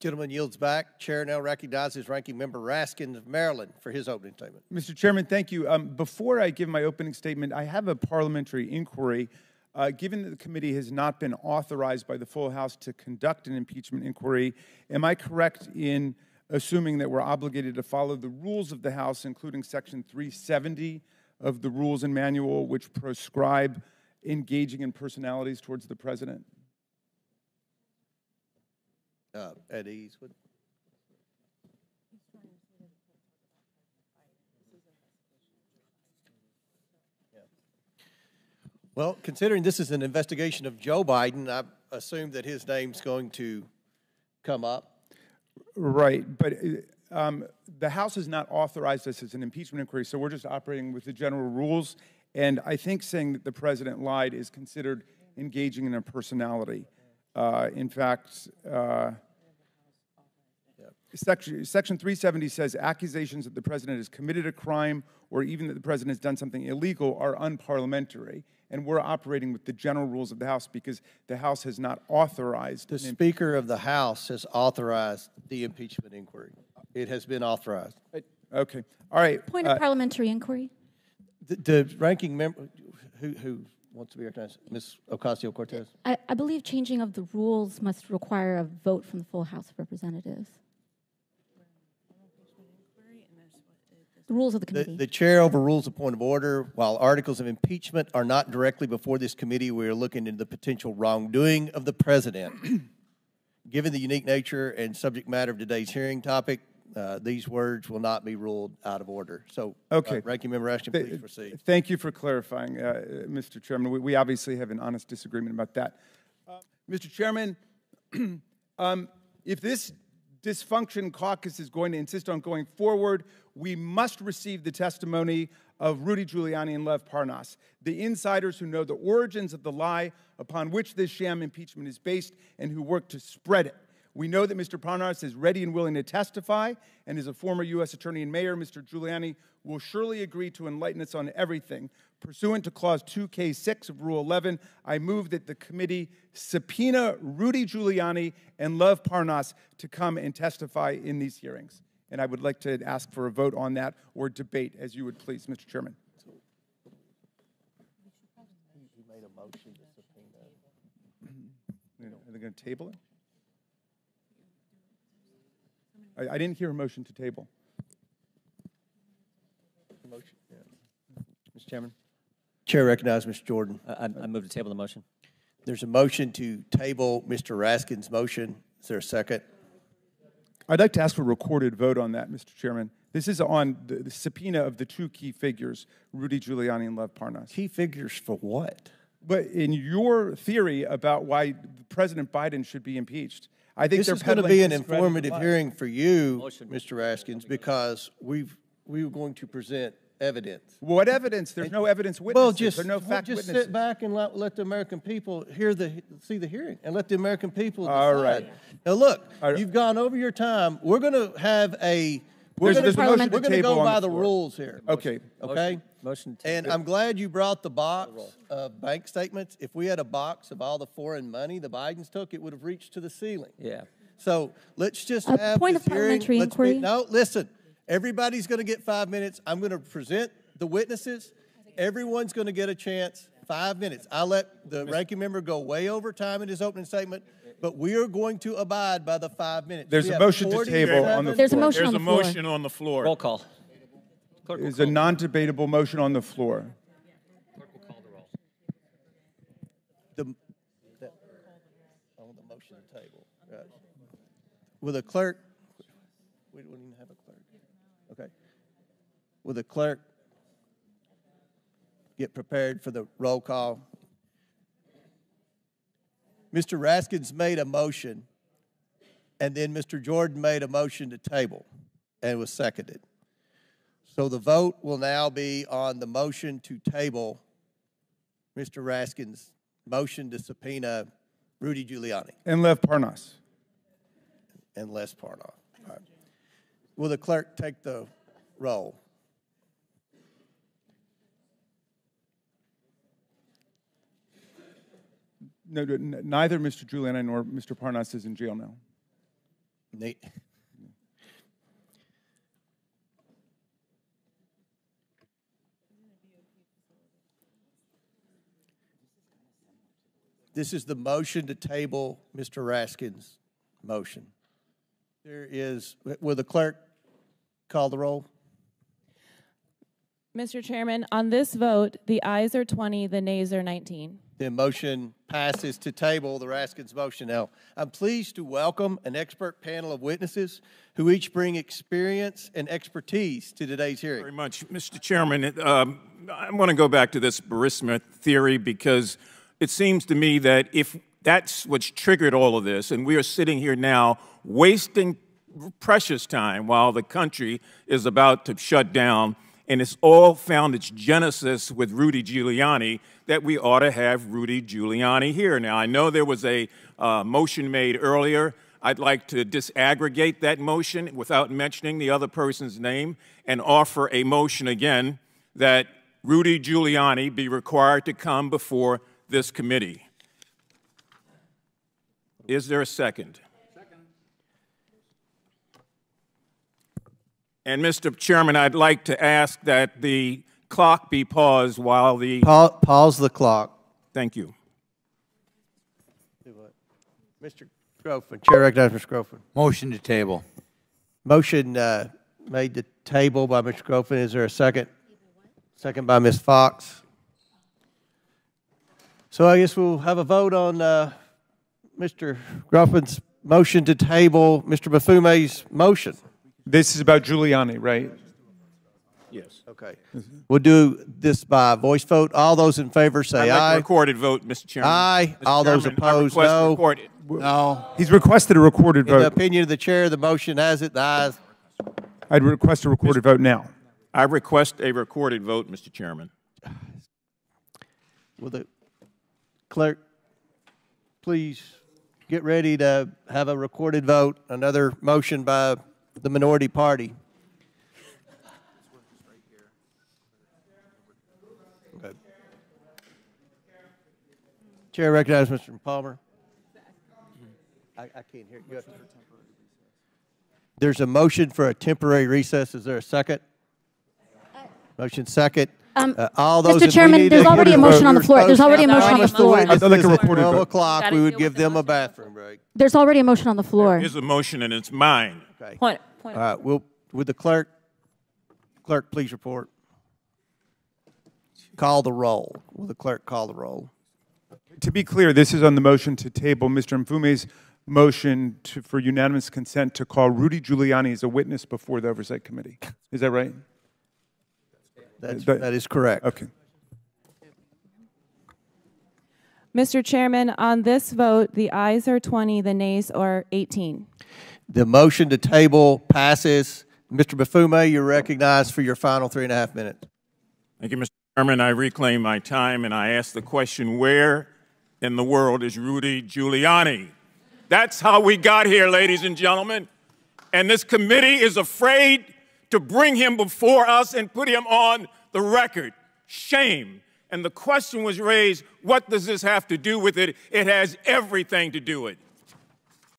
Gentleman yields back. Chair now recognizes Ranking Member Raskin of Maryland for his opening statement. Mr. Chairman, thank you. Before I give my opening statement, I have a parliamentary inquiry. Given that the committee has not been authorized by the full House to conduct an impeachment inquiry, am I correct in assuming that we're obligated to follow the rules of the House, including Section 370 of the Rules and Manual, which prescribe engaging in personalities towards the president? At ease. Well, considering this is an investigation of Joe Biden, I assume that his name's going to come up. Right, but the House has not authorized this as an impeachment inquiry, so we're just operating with the general rules. And I think saying that the president lied is considered engaging in a personality. In fact, Section 370 says accusations that the president has committed a crime or even that the president has done something illegal are unparliamentary. And we're operating with the general rules of the House because the House has not authorized. The Speaker of the House has authorized the impeachment inquiry. It has been authorized. Okay. All right. Point of parliamentary inquiry. The ranking member, who wants to be recognized? Ms. Ocasio-Cortez. I believe changing of the rules must require a vote from the full House of Representatives. The rules of the committee. The chair overrules a point of order. While articles of impeachment are not directly before this committee, we are looking into the potential wrongdoing of the president. Given the unique nature and subject matter of today's hearing topic, these words will not be ruled out of order. So, okay. Ranking Member Ashton, please proceed. Thank you for clarifying, Mr. Chairman. We obviously have an honest disagreement about that. Mr. Chairman, if this dysfunction caucus is going to insist on going forward, we must receive the testimony of Rudy Giuliani and Lev Parnas, the insiders who know the origins of the lie upon which this sham impeachment is based and who work to spread it. We know that Mr. Parnas is ready and willing to testify, and as a former U.S. Attorney and Mayor, Mr. Giuliani will surely agree to enlighten us on everything. Pursuant to Clause 2K6 of Rule 11, I move that the committee subpoena Rudy Giuliani and Lev Parnas to come and testify in these hearings. And I would like to ask for a vote on that or debate, as you would please, Mr. Chairman. He made a motion to subpoena. Are they going to table it? I didn't hear a motion to table. Motion, yeah. Mr. Chairman. Chair recognizes Mr. Jordan. I move to table the motion. There's a motion to table Mr. Raskin's motion. Is there a second? I'd like to ask for a recorded vote on that, Mr. Chairman. This is on the subpoena of the two key figures, Rudy Giuliani and Lev Parnas. Key figures for what? But in your theory about why President Biden should be impeached, I think this is going to be an informative hearing for you, Mr. Raskins, because we were going to present evidence. What evidence? There's no evidence witnesses. Well, just, there are no fact just witnesses. sit back and let the American people see the hearing and let the American people decide. All right. Now, look, you've gone over your time. We're going to have a We're going to go by the rules here. Okay. Okay? Motion to and I'm glad you brought the box of bank statements. If we had a box of all the foreign money the Bidens took, it would have reached to the ceiling. Yeah. So let's just have point this of parliamentary hearing. inquiry. No, listen. Everybody's going to get 5 minutes. I'm going to present the witnesses. Everyone's going to get a chance. 5 minutes. I'll let the ranking member go way over time in his opening statement, but we are going to abide by the 5 minutes. There's a motion to table on the floor. There's a motion on the floor. There's a motion on the floor. Roll call. There's a non-debatable motion on the floor. Clerk will call the roll. The motion to table. Right. Will the clerk? We don't even have a clerk. Okay. Will the clerk get prepared for the roll call? Mr. Raskins made a motion, and then Mr. Jordan made a motion to table, and was seconded. So the vote will now be on the motion to table Mr. Raskins' motion to subpoena Rudy Giuliani. And Lev Parnas. And Les Parnas. All right. Will the clerk take the roll? No, neither Mr. Giuliani nor Mr. Parnas is in jail now. Ne- This is the motion to table Mr. Raskin's motion. There is, will the clerk call the roll? Mr. Chairman, on this vote, the ayes are 20, the nays are 19. The motion passes to table the Raskin's motion. Now, I'm pleased to welcome an expert panel of witnesses who each bring experience and expertise to today's hearing. Very much. Mr. Chairman, I want to go back to this Burisma theory because it seems to me that if that's what's triggered all of this, and we are sitting here now wasting precious time while the country is about to shut down, and it's all found its genesis with Rudy Giuliani, that we ought to have Rudy Giuliani here. Now, I know there was a motion made earlier. I'd like to disaggregate that motion without mentioning the other person's name and offer a motion again that Rudy Giuliani be required to come before this committee. Is there a second? And, Mr. Chairman, I'd like to ask that the clock be paused while the... Pause the clock. Thank you. Mr. Groffman, Chair recognizes Mr. Groffman. Motion to table. Motion made to table by Mr. Groffman. Is there a second? Second by Ms. Fox. So I guess we'll have a vote on Mr. Groffman's motion to table Mr. Mfume's motion. This is about Giuliani, right? Yes. Okay. We'll do this by voice vote. All those in favor say I'd like aye. a recorded vote, Mr. Chairman. Aye. Mr. All those Chairman, I opposed, request no. recorded. No. He's requested a recorded In the vote. opinion of the chair, the motion has it. The ayes. I'd request a recorded vote now. I request a recorded vote, Mr. Chairman. Will the clerk please get ready to have a recorded vote? Another motion by the minority party. Okay. Chair recognizes Mr. Palmer. I can't hear you. There's a motion for a temporary recess. Is there a second? Motion second. All those. Mr. Chairman, there's already a motion on the floor. There's already a motion on the floor. I'd like a recorded At 12 vote. o'clock, we would give them a bathroom break. There's already a motion on the floor. Here's a motion, and it's mine. Okay. Point. All right. Would the clerk please report? Call the roll. Will the clerk call the roll? To be clear, this is on the motion to table Mr. Mfume's motion for unanimous consent to call Rudy Giuliani as a witness before the Oversight Committee. Is that right? That is correct. Okay. Mr. Chairman, on this vote, the ayes are 20, the nays are 18. The motion to table passes. Mr. Mfume, you're recognized for your final 3.5 minutes. Thank you, Mr. Chairman. I reclaim my time, and I ask the question, where in the world is Rudy Giuliani? That's how we got here, ladies and gentlemen. And this committee is afraid to bring him before us and put him on the record. Shame. And the question was raised, what does this have to do with it? It has everything to do with it.